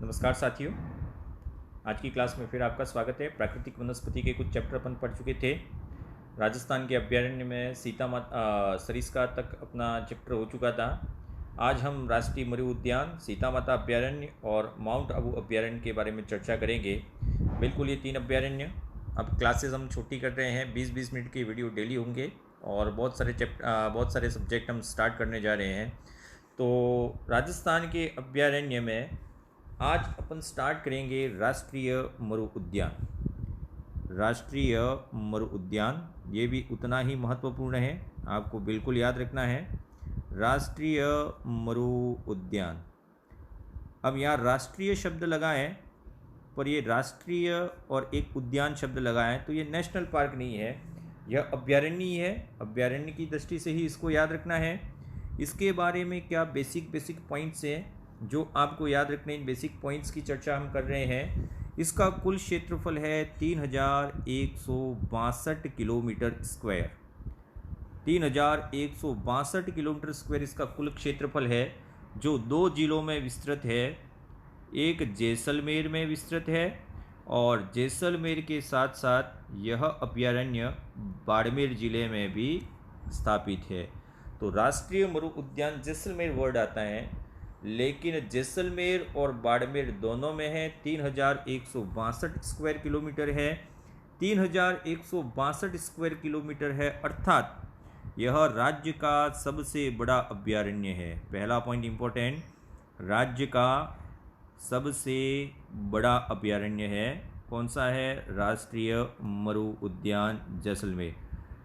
नमस्कार साथियों, आज की क्लास में फिर आपका स्वागत है। प्राकृतिक वनस्पति के कुछ चैप्टर अपन पढ़ चुके थे। राजस्थान के अभ्यारण्य में सीता माता सरिस्का तक अपना चैप्टर हो चुका था। आज हम राष्ट्रीय मरु उद्यान, सीता माता अभ्यारण्य और माउंट आबू अभ्यारण्य के बारे में चर्चा करेंगे। बिल्कुल ये 3 अभ्यारण्य। अब क्लासेस हम छोटी कर रहे हैं, 20-20 मिनट की वीडियो डेली होंगे और बहुत सारे सब्जेक्ट हम स्टार्ट करने जा रहे हैं। तो राजस्थान के अभ्यारण्य में आज अपन स्टार्ट करेंगे राष्ट्रीय मरु उद्यान। राष्ट्रीय मरु उद्यान ये भी उतना ही महत्वपूर्ण है, आपको बिल्कुल याद रखना है। राष्ट्रीय मरु उद्यान। अब यहाँ राष्ट्रीय शब्द लगा है, पर ये राष्ट्रीय और एक उद्यान शब्द लगा है, तो ये नेशनल पार्क नहीं है, यह अभ्यारण्य ही है। अभ्यारण्य की दृष्टि से ही इसको याद रखना है। इसके बारे में क्या बेसिक पॉइंट्स हैं जो आपको याद रखने, इन बेसिक पॉइंट्स की चर्चा हम कर रहे हैं। इसका कुल क्षेत्रफल है 3162 किलोमीटर स्क्वायर। 3162 किलोमीटर स्क्वायर इसका कुल क्षेत्रफल है, जो 2 जिलों में विस्तृत है। एक जैसलमेर में विस्तृत है और जैसलमेर के साथ साथ यह अभ्यारण्य बाड़मेर जिले में भी स्थापित है। तो राष्ट्रीय मरु उद्यान जैसलमेर वर्ड आता है, लेकिन जैसलमेर और बाड़मेर दोनों में है। 3162 स्क्वायर किलोमीटर है। 3162 स्क्वायर किलोमीटर है, अर्थात यह राज्य का सबसे बड़ा अभ्यारण्य है। पहला पॉइंट इंपॉर्टेंट, राज्य का सबसे बड़ा अभ्यारण्य है। कौन सा है? राष्ट्रीय मरु उद्यान जैसलमेर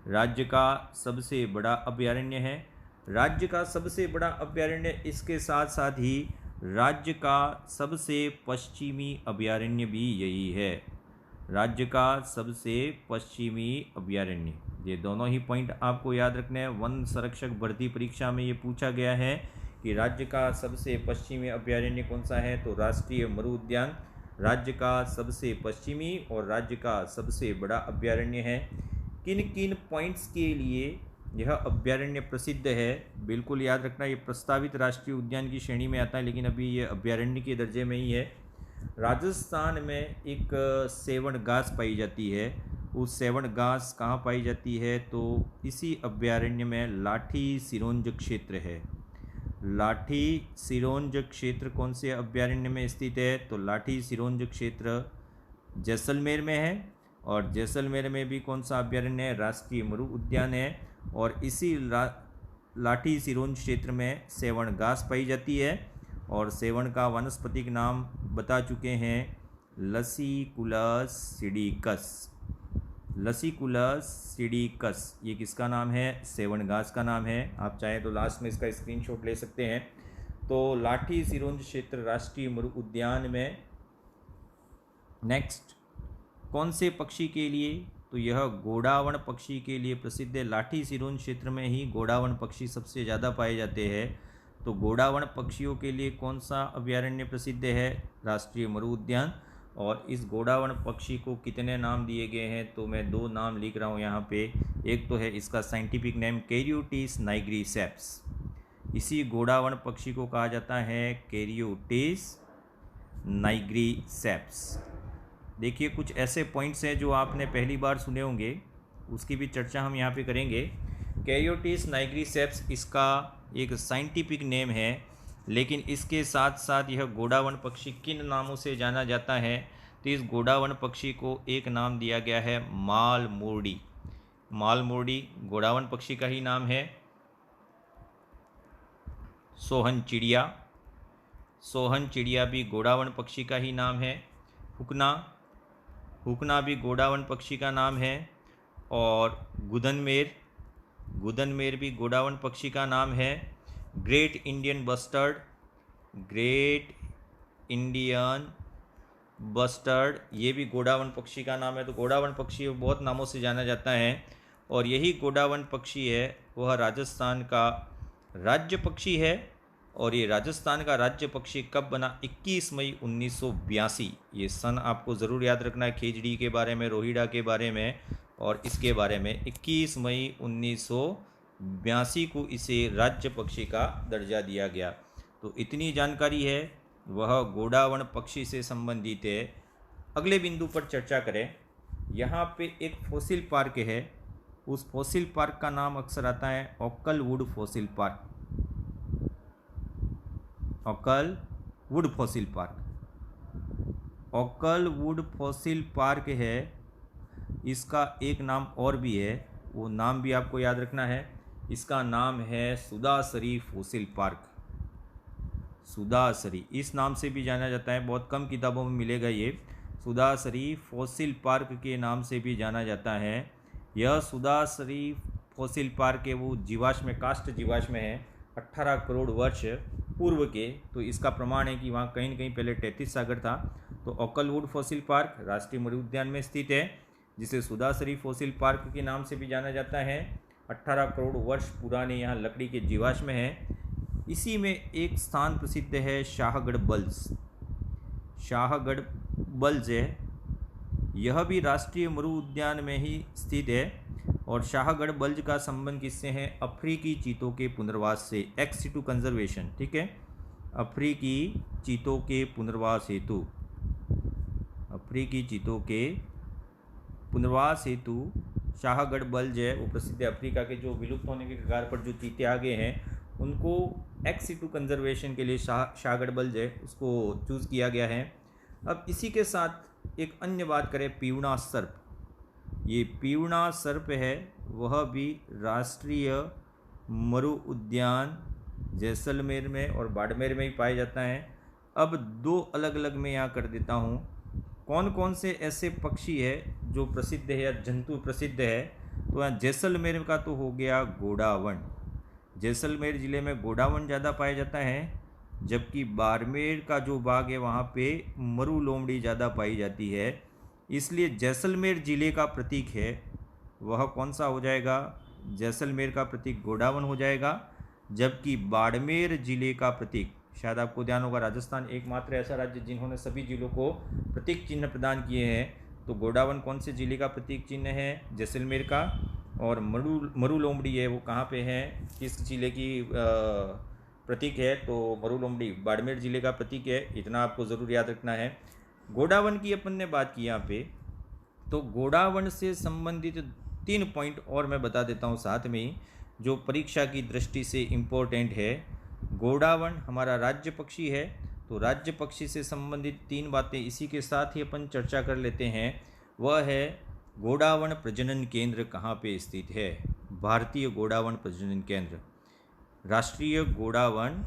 राज्य का सबसे बड़ा अभ्यारण्य है। राज्य का सबसे बड़ा अभ्यारण्य, इसके साथ साथ ही राज्य का सबसे पश्चिमी अभ्यारण्य भी यही है। राज्य का सबसे पश्चिमी अभ्यारण्य, ये दोनों ही पॉइंट आपको याद रखने हैं। वन संरक्षक भर्ती परीक्षा में ये पूछा गया है कि राज्य का सबसे पश्चिमी अभ्यारण्य कौन सा है, तो राष्ट्रीय मरु उद्यान राज्य का सबसे पश्चिमी और राज्य का सबसे बड़ा अभ्यारण्य है। किन किन पॉइंट्स के लिए यह अभ्यारण्य प्रसिद्ध है, बिल्कुल याद रखना। ये प्रस्तावित राष्ट्रीय उद्यान की श्रेणी में आता है, लेकिन अभी ये अभ्यारण्य के दर्जे में ही है। राजस्थान में एक सेवण घास पाई जाती है। उस सेवण घास कहाँ पाई जाती है, तो इसी अभ्यारण्य में लाठी सिरोंज क्षेत्र है। लाठी सिरोंज क्षेत्र कौन से अभ्यारण्य में स्थित है, तो लाठी सिरोंज क्षेत्र जैसलमेर में है। और जैसलमेर में भी कौन सा अभ्यारण्य है? राष्ट्रीय मरु उद्यान है। और इसी लाठी सिरोंज क्षेत्र में सेवण घास पाई जाती है और सेवण का वानस्पतिक नाम बता चुके हैं, लसिकुलस सिडिकस। लसिकुलस सिडिकस ये किसका नाम है? सेवण घास का नाम है। आप चाहें तो लास्ट में इसका स्क्रीनशॉट ले सकते हैं। तो लाठी सिरोंज क्षेत्र राष्ट्रीय मरु उद्यान में नेक्स्ट कौन से पक्षी के लिए, तो यह गोडावण पक्षी के लिए प्रसिद्ध है। लाठी सिरोंज क्षेत्र में ही गोडावण पक्षी सबसे ज़्यादा पाए जाते हैं। तो गोडावण पक्षियों के लिए कौन सा अभ्यारण्य प्रसिद्ध है? राष्ट्रीय मरु उद्यान। और इस गोडावण पक्षी को कितने नाम दिए गए हैं, तो मैं 2 नाम लिख रहा हूँ यहाँ पे। एक तो है इसका साइंटिफिक नेम कैरियोटिस नाइग्रीसेप्स। इसी गोडावण पक्षी को कहा जाता है कैरियोटिस नाइग्रीसेप्स। देखिए, कुछ ऐसे पॉइंट्स हैं जो आपने पहली बार सुने होंगे, उसकी भी चर्चा हम यहाँ पे करेंगे। कैरियोटिस नाइग्रीसेप्स इसका एक साइंटिफिक नेम है, लेकिन इसके साथ साथ यह गोडावण पक्षी किन नामों से जाना जाता है, तो इस गोडावण पक्षी को एक नाम दिया गया है मालमुर्डी। मालमुर्डी गोडावण पक्षी का ही नाम है। सोहन चिड़िया, सोहन चिड़िया भी गोडावण पक्षी का ही नाम है। हुकना, हुकना भी गोडावण पक्षी का नाम है। और गुदनमेर, गुदनमेर भी गोडावण पक्षी का नाम है। Great Indian bustard, great Indian bustard ये भी गोडावण पक्षी का नाम है। तो गोडावण पक्षी बहुत नामों से जाना जाता है, और यही गोडावण पक्षी है वह राजस्थान का राज्य पक्षी है। और ये राजस्थान का राज्य पक्षी कब बना? 21 मई 1982। ये सन आपको ज़रूर याद रखना है, खेजड़ी के बारे में, रोहिड़ा के बारे में और इसके बारे में। 21 मई 1982 को इसे राज्य पक्षी का दर्जा दिया गया। तो इतनी जानकारी है वह गोडावन पक्षी से संबंधित है। अगले बिंदु पर चर्चा करें। यहाँ पे एक फॉसिल पार्क है, उस फॉसिल पार्क का नाम अक्सर आता है Akalwood fossil park. Akalwood fossil park, Akalwood fossil park है। इसका एक नाम और भी है, वो नाम भी आपको याद रखना है। इसका नाम है सुदासरी फॉसिल पार्क। सुदासरी इस नाम से भी जाना जाता है, बहुत कम किताबों में मिलेगा ये। सुदासरी फॉसिल पार्क के नाम से भी जाना जाता है। यह सुदासरी फॉसिल पार्क है वो जीवाश्म काष्ठ जीवाश्म है 18 करोड़ वर्ष पूर्व के। तो इसका प्रमाण है कि वहाँ कहीं न कहीं पहले 33 सागर था। तो ओकलवुड फॉसिल पार्क राष्ट्रीय मृु उद्यान में स्थित है, जिसे सुदासरी फॉसिल पार्क के नाम से भी जाना जाता है। 18 करोड़ वर्ष पुराने यहाँ लकड़ी के जीवाश्म हैं। इसी में एक स्थान प्रसिद्ध है शाहगढ़ बल्ज। शाहगढ़ बल्ज है, यह भी राष्ट्रीय मृु उद्यान में ही स्थित है। और शाहगढ़ बल्ज का संबंध किससे है? अफ्रीकी चीतों के पुनर्वास से, एक्स सिटू कंजर्वेशन। ठीक है, अफ्रीकी चीतों के पुनर्वास हेतु, अफ्रीकी चीतों के पुनर्वास हेतु शाहगढ़ बल्ज है वो प्रसिद्ध है। अफ्रीका के जो विलुप्त होने के कगार पर जो चीते आ गए हैं उनको एक्स सिटू कंजर्वेशन के लिए शाहगढ़ बल्ज है उसको चूज़ किया गया है। अब इसी के साथ एक अन्य बात करें, पीवना सर्प। ये पीवना सर्प है, वह भी राष्ट्रीय मृु उद्यान जैसलमेर में और बाड़मेर में ही पाया जाता है। अब दो अलग अलग मैं यहाँ कर देता हूँ, कौन कौन से ऐसे पक्षी है जो प्रसिद्ध है या जंतु प्रसिद्ध है। तो यहाँ जैसलमेर का तो हो गया गोडावन। जैसलमेर ज़िले में गोडावन ज़्यादा पाया जाता है, जबकि बाड़मेर का जो भाग है वहाँ पे मरु लोमड़ी ज़्यादा पाई जाती है। इसलिए जैसलमेर ज़िले का प्रतीक है वह कौन सा हो जाएगा? जैसलमेर का प्रतीक गोडावन हो जाएगा। जबकि बाड़मेर ज़िले का प्रतीक, शायद आपको ध्यान होगा राजस्थान एकमात्र ऐसा राज्य जिन्होंने सभी जिलों को प्रतीक चिन्ह प्रदान किए हैं। तो गोडावन कौन से जिले का प्रतीक चिन्ह है? जैसलमेर का। और मरु लोमड़ी है वो कहाँ पे है, किस जिले की प्रतीक है? तो मरु लोमड़ी बाड़मेर जिले का प्रतीक है। इतना आपको ज़रूर याद रखना है। गोडावन की अपन ने बात की यहाँ पे, तो गोडावन से संबंधित 3 पॉइंट और मैं बता देता हूँ साथ में ही, जो परीक्षा की दृष्टि से इम्पोर्टेंट है। गोडावन हमारा राज्य पक्षी है, तो राज्य पक्षी से संबंधित 3 बातें इसी के साथ ही अपन चर्चा कर लेते हैं। वह है गोडावन प्रजनन केंद्र कहाँ पे स्थित है? भारतीय गोडावन प्रजनन केंद्र, राष्ट्रीय गोडावन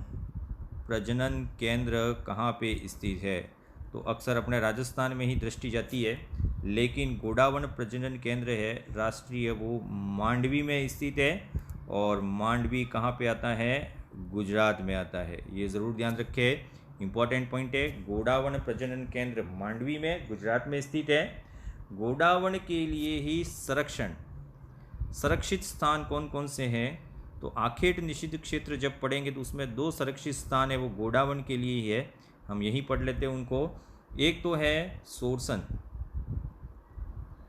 प्रजनन केंद्र कहाँ पे स्थित है? तो अक्सर अपने राजस्थान में ही दृष्टि जाती है, लेकिन गोडावन प्रजनन केंद्र है राष्ट्रीय वो मांडवी में स्थित है। और मांडवी कहाँ पे आता है? गुजरात में आता है। ये ज़रूर ध्यान रखें, इंपॉर्टेंट पॉइंट है। गोडावन प्रजनन केंद्र मांडवी में गुजरात में स्थित है। गोडावन के लिए ही संरक्षित स्थान कौन कौन से हैं? तो आखेट निषिद्ध क्षेत्र जब पढ़ेंगे तो उसमें 2 संरक्षित स्थान है, वो गोडावन के लिए ही है। हम यही पढ़ लेते हैं उनको। एक तो है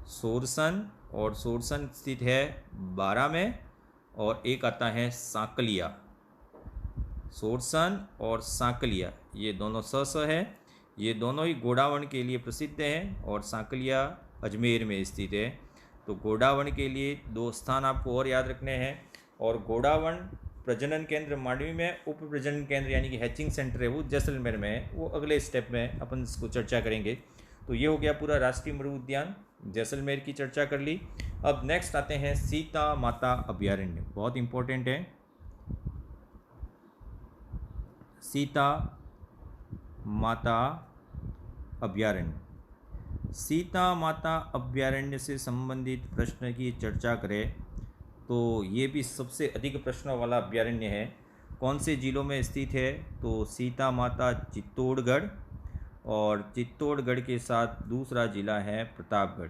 सोरसन, और सोरसन स्थित है बारा में। और एक आता है सांकलिया, सोरसन और सांकलिया, ये दोनों स है। ये दोनों ही गोडावन के लिए प्रसिद्ध हैं और सांकलिया अजमेर में स्थित है। तो गोडावन के लिए 2 स्थान आपको और याद रखने हैं। और गोडावन प्रजनन केंद्र मांडवी में, उप प्रजनन केंद्र यानी कि हैचिंग सेंटर है वो जैसलमेर में है। वो अगले स्टेप में अपन इसको चर्चा करेंगे। तो ये हो गया पूरा राष्ट्रीय मृु उद्यान, जैसलमेर की चर्चा कर ली। अब नेक्स्ट आते हैं सीता माता अभयारण्य, बहुत इंपॉर्टेंट है। सीता माता अभयारण्य, सीता माता अभयारण्य से संबंधित प्रश्न की चर्चा करें तो ये भी सबसे अधिक प्रश्नों वाला अभयारण्य है। कौन से जिलों में स्थित है? तो सीता माता चित्तौड़गढ़, और चित्तौड़गढ़ के साथ दूसरा जिला है प्रतापगढ़।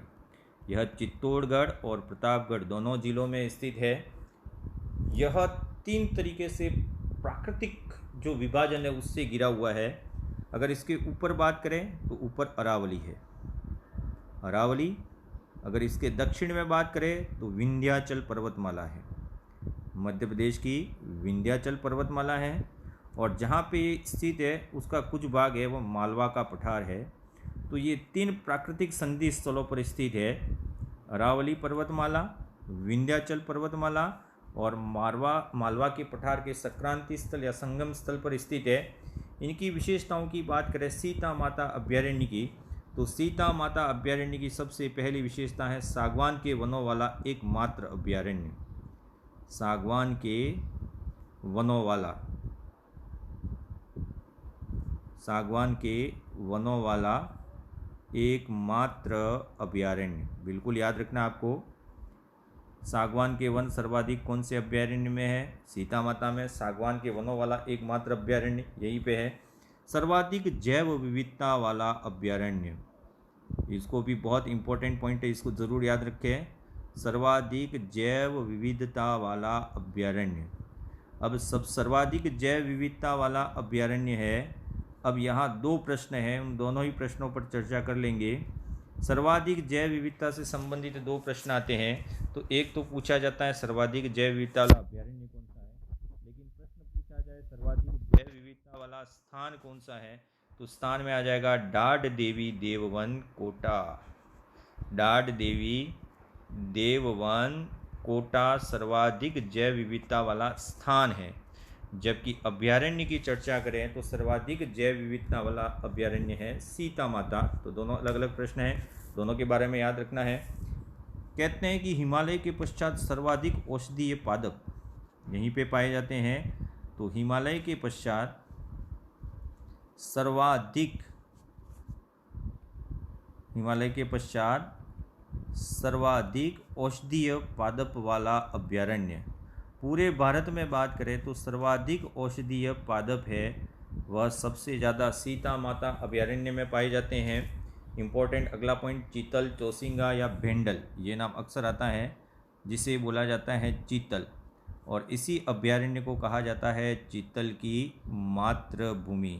यह चित्तौड़गढ़ और प्रतापगढ़ दोनों जिलों में स्थित है। यह 3 तरीके से प्राकृतिक जो विभाजन है उससे घिरा हुआ है। अगर इसके ऊपर बात करें तो ऊपर अरावली है, अरावली। अगर इसके दक्षिण में बात करें तो विंध्याचल पर्वतमाला है, मध्य प्रदेश की विंध्याचल पर्वतमाला है। और जहाँ पे स्थित है उसका कुछ भाग है वो मालवा का पठार है। तो ये 3 प्राकृतिक संधि स्थलों पर स्थित है, अरावली पर्वतमाला, विंध्याचल पर्वतमाला और मालवा के पठार के संक्रांति स्थल या संगम स्थल पर स्थित है। इनकी विशेषताओं की बात करें सीता माता अभ्यारण्य की, तो सीता माता अभ्यारण्य की सबसे पहली विशेषता है सागवान के वनों वाला एकमात्र अभ्यारण्य। सागवान के वनों वाला, सागवान के वनों वाला एकमात्र अभ्यारण्य, बिल्कुल याद रखना आपको। सागवान के वन सर्वाधिक कौन से अभ्यारण्य में है? सीता माता में। सागवान के वनों वाला एकमात्र अभ्यारण्य यहीं पे है। सर्वाधिक जैव विविधता वाला अभ्यारण्य, इसको भी बहुत इंपॉर्टेंट पॉइंट है, इसको ज़रूर याद रखें। सर्वाधिक जैव विविधता वाला अभ्यारण्य। अब सब सर्वाधिक जैव विविधता वाला अभ्यारण्य है। अब यहाँ 2 प्रश्न हैं, उन दोनों ही प्रश्नों पर चर्चा कर लेंगे। सर्वाधिक जैव विविधता से संबंधित 2 प्रश्न आते हैं। तो एक तो पूछा जाता है सर्वाधिक जैव विविधता वाला अभ्यारण्य कौन सा है, लेकिन प्रश्न पूछा जाए सर्वाधिक जैव विविधता वाला स्थान कौन सा है, तो स्थान में आ जाएगा डाढ़ देवी देववन कोटा। डाढ़ देवी देववन कोटा सर्वाधिक जैव विविधता वाला स्थान है। जबकि अभ्यारण्य की चर्चा करें तो सर्वाधिक जैव विविधता वाला अभ्यारण्य है सीता माता। तो दोनों अलग अलग प्रश्न हैं, दोनों के बारे में याद रखना है। कहते हैं कि हिमालय के पश्चात सर्वाधिक औषधीय पादप यहीं पे पाए जाते हैं। तो हिमालय के पश्चात सर्वाधिक औषधीय पादप वाला अभ्यारण्य। पूरे भारत में बात करें तो सर्वाधिक औषधीय पादप है वह सबसे ज़्यादा सीता माता अभ्यारण्य में पाए जाते हैं। इम्पोर्टेंट अगला पॉइंट, चीतल, चौसिंगा या भेंडल, ये नाम अक्सर आता है, जिसे बोला जाता है चीतल, और इसी अभ्यारण्य को कहा जाता है चीतल की मातृभूमि,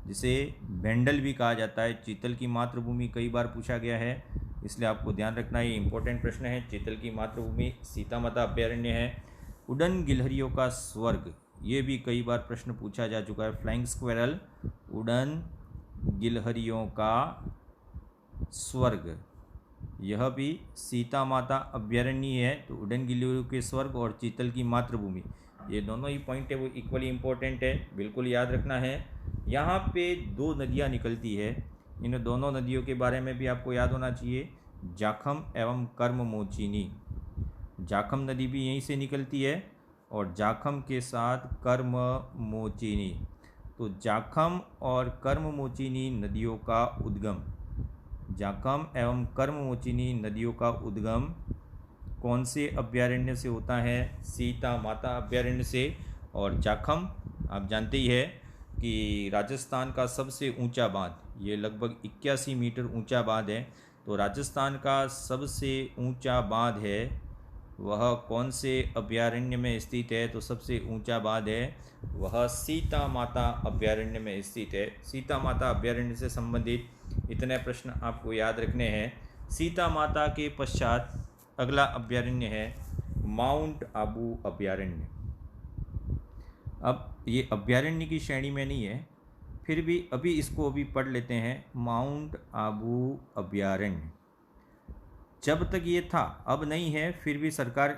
जिसे भेंडल भी कहा जाता है। चीतल की मातृभूमि कई बार पूछा गया है, इसलिए आपको ध्यान रखना, ये इंपॉर्टेंट प्रश्न है। चीतल की मातृभूमि सीता माता अभ्यारण्य है। उड़न गिलहरियों का स्वर्ग, ये भी कई बार प्रश्न पूछा जा चुका है। फ्लाइंग स्क्वेरल, उड़न गिलहरियों का स्वर्ग, यह भी सीता माता अभ्यारण्य है। तो उड़न गिलहरियों के स्वर्ग और चीतल की मातृभूमि, ये दोनों ही पॉइंट है वो इक्वली इम्पोर्टेंट है, बिल्कुल याद रखना है। यहाँ पे 2 नदियाँ निकलती है, इन दोनों नदियों के बारे में भी आपको याद होना चाहिए, जाखम एवं कर्ममोचिनी। जाखम नदी भी यहीं से निकलती है और जाखम के साथ कर्ममोचिनी। तो जाखम और कर्ममोचिनी नदियों का उद्गम, जाखम एवं कर्ममोचिनी नदियों का उद्गम कौन से अभ्यारण्य से होता है? सीता माता अभ्यारण्य से। और जाखम आप जानते ही है कि राजस्थान का सबसे ऊंचा बांध, ये लगभग 81 मीटर ऊंचा बांध है। तो राजस्थान का सबसे ऊंचा बांध है वह कौन से अभ्यारण्य में स्थित है? तो सबसे ऊंचा बांध है वह सीता माता अभ्यारण्य में स्थित है। सीता माता अभ्यारण्य से संबंधित इतने प्रश्न आपको याद रखने हैं। सीता माता के पश्चात अगला अभ्यारण्य है माउंट आबू अभ्यारण्य। अब ये अभ्यारण्य की श्रेणी में नहीं है, फिर भी अभी इसको अभी पढ़ लेते हैं। माउंट आबू अभ्यारण्य जब तक ये था, अब नहीं है, फिर भी सरकार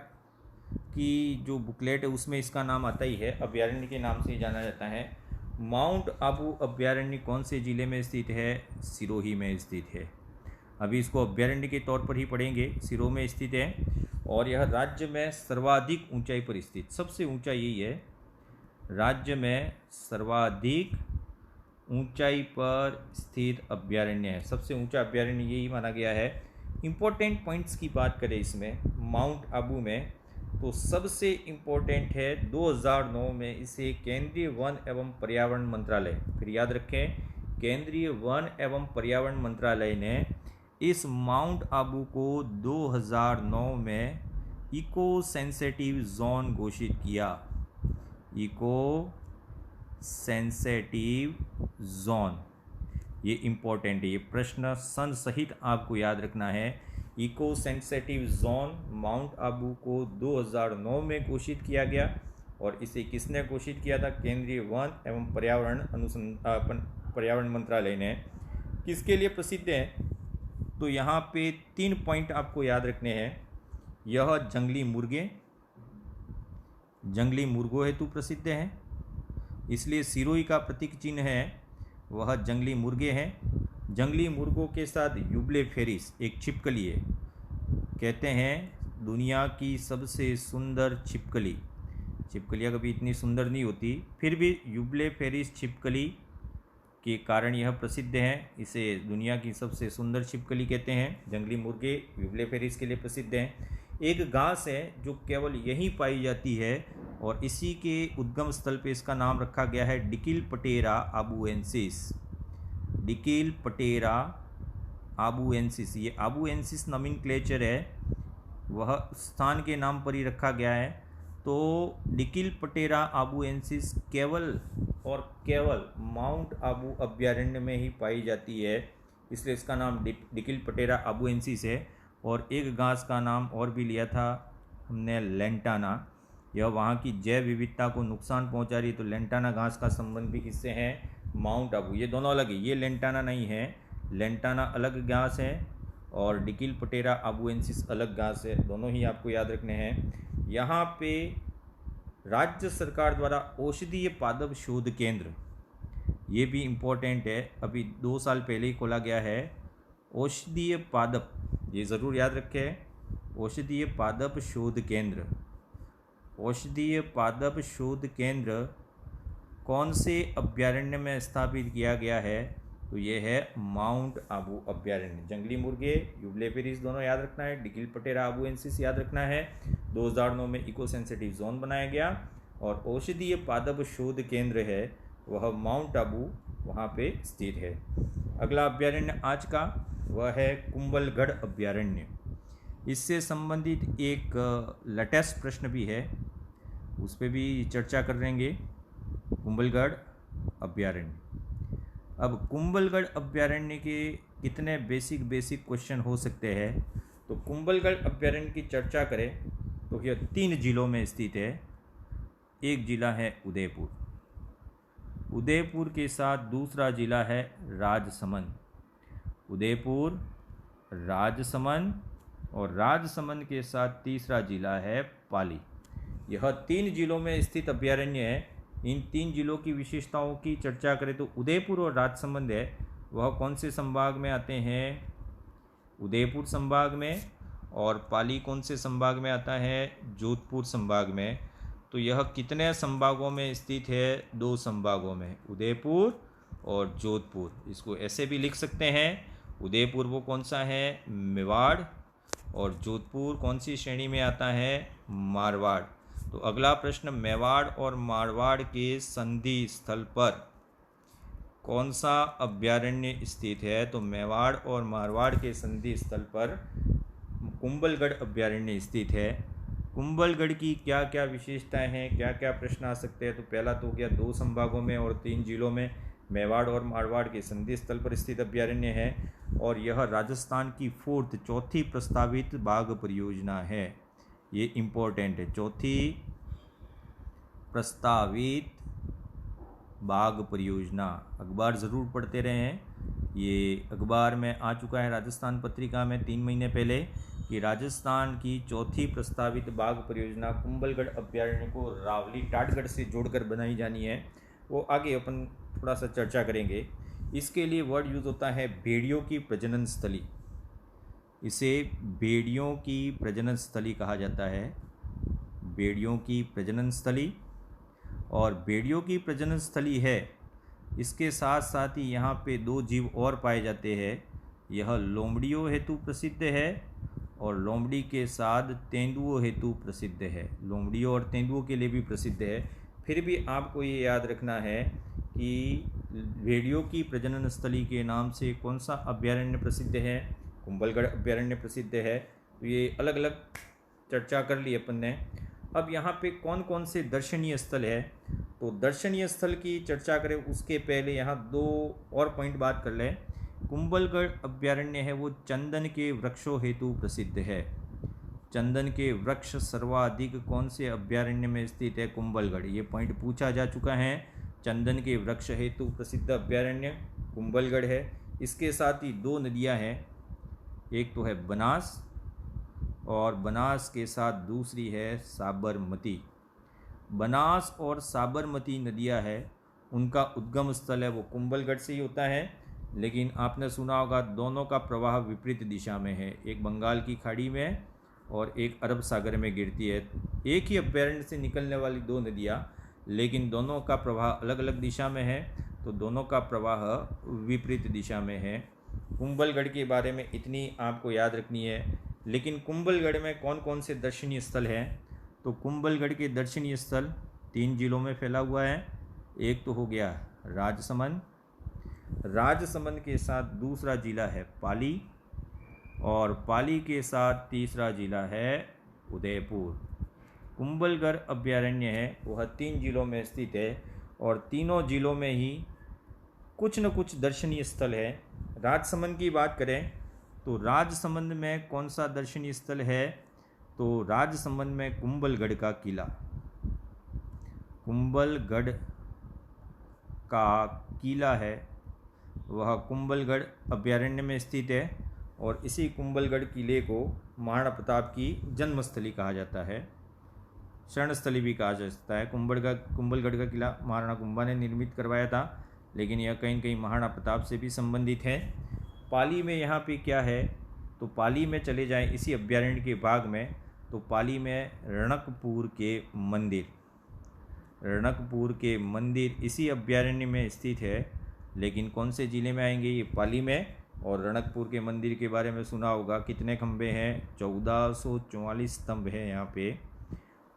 की जो बुकलेट है उसमें इसका नाम आता ही है, अभ्यारण्य के नाम से ही जाना जाता है। माउंट आबू अभ्यारण्य कौन से ज़िले में स्थित है? सिरोही में स्थित है। अभी इसको अभ्यारण्य के तौर पर ही पढ़ेंगे, सिरोही में स्थित है और यह राज्य में सर्वाधिक ऊंचाई पर स्थित, सबसे ऊंचा यही है, राज्य में सर्वाधिक ऊंचाई पर स्थित अभ्यारण्य है। सबसे ऊंचा अभ्यारण्य यही माना गया है। इम्पोर्टेंट पॉइंट्स की बात करें इसमें माउंट आबू में, तो सबसे इम्पोर्टेंट है 2009 में इसे केंद्रीय वन एवं पर्यावरण मंत्रालय, फिर याद रखें केंद्रीय वन एवं पर्यावरण मंत्रालय ने इस माउंट आबू को 2009 में इको सेंसिटिव जोन घोषित किया। इको सेंसिटिव जोन, ये इम्पोर्टेंट है, ये प्रश्न सन सहित आपको याद रखना है। Eco sensitive zone mount Abu को 2009 में घोषित किया गया और इसे किसने घोषित किया था? केंद्रीय वन एवं पर्यावरण मंत्रालय ने। किसके लिए प्रसिद्ध है? तो यहाँ पे 3 पॉइंट आपको याद रखने हैं। यह जंगली मुर्गों हेतु प्रसिद्ध है, इसलिए सिरोही का प्रतीक चिन्ह है वह जंगली मुर्गे हैं। जंगली मुर्गों के साथ यूबलेफेरिस एक छिपकली है। कहते हैं दुनिया की सबसे सुंदर छिपकली। छिपकलियाँ कभी इतनी सुंदर नहीं होती, फिर भी यूबलेफेरिस छिपकली के कारण यह प्रसिद्ध है। इसे दुनिया की सबसे सुंदर छिपकली कहते हैं। जंगली मुर्गे यूबलेफेरिस के लिए प्रसिद्ध हैं। एक घास है जो केवल यहीं पाई जाती है और इसी के उद्गम स्थल पे इसका नाम रखा गया है डिकिलपटेरा आबुएंसिस। डिकिलपटेरा आबुएंसिस, ये आबुएंसिस नोमेनक्लेचर है, वह स्थान के नाम पर ही रखा गया है। तो डिकिलपटेरा आबुएंसिस केवल और केवल माउंट आबू अभ्यारण्य में ही पाई जाती है, इसलिए इसका नाम डिकिलपटेरा आबुएंसिस है। और एक घास का नाम और भी लिया था हमने, लेंटाना। यह वहाँ की जैव विविधता को नुकसान पहुँचा रही है, तो लेंटाना घास का संबंध भी किससे है? माउंट आबू। ये दोनों अलग है, ये लेंटाना नहीं है, लेंटाना अलग घास है और डिकिलपटेरा आबुएंसिस अलग घास है, दोनों ही आपको याद रखने हैं। यहाँ पे राज्य सरकार द्वारा औषधीय पादप शोध केंद्र, ये भी इम्पोर्टेंट है, अभी 2 साल पहले ही खोला गया है। औषधीय पादप, ये ज़रूर याद रखें, औषधीय पादप शोध केंद्र। औषधीय पादप शोध केंद्र कौन से अभ्यारण्य में स्थापित किया गया है? तो ये है माउंट आबू अभ्यारण्य। जंगली मुर्गे यूबलेफेरिस दोनों याद रखना है, डिकिलपटेरा आबुएंसिस याद रखना है। 2009 में इको सेंसिटिव जोन बनाया गया और औषधीय पादप शोध केंद्र है वह माउंट आबू वहाँ पे स्थित है। अगला अभ्यारण्य आज का वह है कुंभलगढ़ अभ्यारण्य। इससे संबंधित एक लेटेस्ट प्रश्न भी है, उस पर भी चर्चा कर लेंगे। कुंभलगढ़ अभ्यारण्य, अब कुंभलगढ़ अभ्यारण्य के कितने बेसिक क्वेश्चन हो सकते हैं? तो कुंभलगढ़ अभ्यारण्य की चर्चा करें तो यह 3 जिलों में स्थित है। एक जिला है उदयपुर, उदयपुर के साथ दूसरा जिला है राजसमंद, उदयपुर, राजसमंद, और राजसमंद के साथ तीसरा जिला है पाली। यह 3 जिलों में स्थित अभ्यारण्य है। इन 3 जिलों की विशेषताओं की चर्चा करें तो उदयपुर और राजसमंद है वह कौन से संभाग में आते हैं? उदयपुर संभाग में। और पाली कौन से संभाग में आता है? जोधपुर संभाग में। तो यह कितने संभागों में स्थित है? 2 संभागों में, उदयपुर और जोधपुर। इसको ऐसे भी लिख सकते हैं, उदयपुर वो कौन सा है? मेवाड़, और जोधपुर कौन सी श्रेणी में आता है? मारवाड़। तो अगला प्रश्न, मेवाड़ और मारवाड़ के संधि स्थल पर कौन सा अभ्यारण्य स्थित है? तो मेवाड़ और मारवाड़ के संधि स्थल पर कुंभलगढ़ अभ्यारण्य स्थित है। कुंभलगढ़ की क्या क्या विशेषताएं हैं, क्या क्या प्रश्न आ सकते हैं? तो पहला तो हो गया 2 संभागों में और 3 जिलों में, मेवाड़ और मारवाड़ के संधि स्थल पर स्थित अभ्यारण्य है और यह राजस्थान की चौथी प्रस्तावित बाघ परियोजना है। ये इम्पोर्टेंट है, चौथी प्रस्तावित बाघ परियोजना। अखबार ज़रूर पढ़ते रहें, ये अखबार में आ चुका है राजस्थान पत्रिका में 3 महीने पहले कि राजस्थान की चौथी प्रस्तावित बाघ परियोजना कुंभलगढ़ अभ्यारण्य को रावली टाटगढ़ से जोड़कर बनाई जानी है। वो आगे अपन थोड़ा सा चर्चा करेंगे। इसके लिए वर्ड यूज़ होता है भेड़ियों की प्रजनन स्थली। इसे भेड़ियों की प्रजनन स्थली कहा जाता है, भेड़ियों की प्रजनन स्थली। और भेड़ियों की प्रजनन स्थली है, इसके साथ साथ ही यहाँ पे 2 जीव और पाए जाते हैं। यह लोमड़ियों हेतु प्रसिद्ध है और लोमड़ी के साथ तेंदुओं हेतु प्रसिद्ध है। लोमड़ियों और तेंदुओं के लिए भी प्रसिद्ध है। फिर भी आपको ये याद रखना है कि भेड़ियों की प्रजनन स्थली के नाम से कौन सा अभ्यारण्य प्रसिद्ध है? कुंभलगढ़ अभ्यारण्य प्रसिद्ध है। तो ये अलग अलग चर्चा कर ली अपन ने। अब यहाँ पे कौन कौन से दर्शनीय स्थल है? तो दर्शनीय स्थल की चर्चा करें उसके पहले यहाँ 2 और पॉइंट बात कर लें। कुंभलगढ़ अभ्यारण्य है वो चंदन के वृक्षों हेतु प्रसिद्ध है। चंदन के वृक्ष सर्वाधिक कौन से अभ्यारण्य में स्थित है? कुंभलगढ़। ये पॉइंट पूछा जा चुका है। चंदन के वृक्ष हेतु प्रसिद्ध अभ्यारण्य कुंभलगढ़ है। इसके साथ ही दो नदियां हैं, एक तो है बनास और बनास के साथ दूसरी है साबरमती। बनास और साबरमती नदियां है, उनका उद्गम स्थल है वो कुंभलगढ़ से ही होता है, लेकिन आपने सुना होगा दोनों का प्रवाह विपरीत दिशा में है। एक बंगाल की खाड़ी में और एक अरब सागर में गिरती है। एक ही अभ्यारण्य से निकलने वाली दो नदियाँ, लेकिन दोनों का प्रवाह अलग अलग दिशा में है, तो दोनों का प्रवाह विपरीत दिशा में है। कुंभलगढ़ के बारे में इतनी आपको याद रखनी है। लेकिन कुंभलगढ़ में कौन कौन से दर्शनीय स्थल हैं? तो कुंभलगढ़ के दर्शनीय स्थल 3 जिलों में फैला हुआ है। एक तो हो गया राजसमंद, राजसमंद के साथ दूसरा जिला है पाली, और पाली के साथ तीसरा जिला है उदयपुर। कुंभलगढ़ अभ्यारण्य है वह 3 जिलों में स्थित है, और तीनों जिलों में ही कुछ न कुछ दर्शनीय स्थल है। राजसमंद की बात करें तो राजसमंद में कौन सा दर्शनीय स्थल है? तो राजसमंद में कुंभलगढ़ का किला, कुंभलगढ़ का किला है वह कुंभलगढ़ अभ्यारण्य में स्थित है, और इसी कुंभलगढ़ किले को महाराणा प्रताप की जन्मस्थली कहा जाता है, शरणस्थली भी कहा जाता है। कुंभलगढ़ का किला महाराणा कुंभा ने निर्मित करवाया था, लेकिन यह कहीं न कहीं महाराणा प्रताप से भी संबंधित है। पाली में यहाँ पे क्या है? तो पाली में चले जाएं इसी अभ्यारण्य के भाग में, तो पाली में रणकपुर के मंदिर, रणकपुर के मंदिर इसी अभ्यारण्य में स्थित है, लेकिन कौन से ज़िले में आएंगे? ये पाली में। और रणकपुर के मंदिर के बारे में सुना होगा, कितने खंभे हैं? 1444 स्तंभ है यहाँ पे।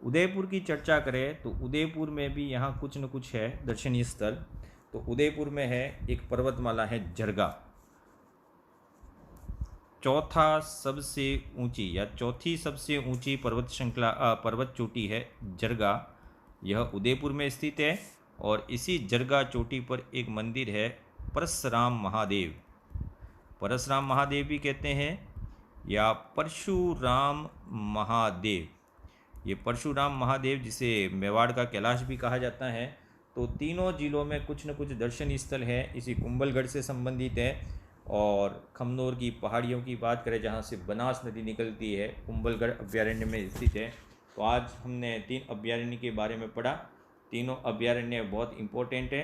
उदयपुर की चर्चा करें तो उदयपुर में भी यहाँ कुछ न कुछ है दर्शनीय स्थल। तो उदयपुर में है एक पर्वतमाला है जरगा, चौथी सबसे ऊंची पर्वत चोटी है जरगा, यह उदयपुर में स्थित है। और इसी जरगा चोटी पर एक मंदिर है परशुराम महादेव, परशुराम महादेव भी कहते हैं, या परशुराम महादेव। ये परशुराम महादेव जिसे मेवाड़ का कैलाश भी कहा जाता है। तो तीनों जिलों में कुछ न कुछ दर्शनीय स्थल है, इसी कुंभलगढ़ से संबंधित है। और खमनोर की पहाड़ियों की बात करें जहाँ से बनास नदी निकलती है, कुंभलगढ़ अभ्यारण्य में स्थित है। तो आज हमने 3 अभ्यारण्य के बारे में पढ़ा। तीनों अभ्यारण्य बहुत इंपॉर्टेंट है।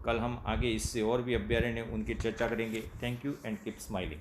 कल हम आगे इससे और भी अभ्यारण्य उनकी चर्चा करेंगे। Thank you and keep smiling.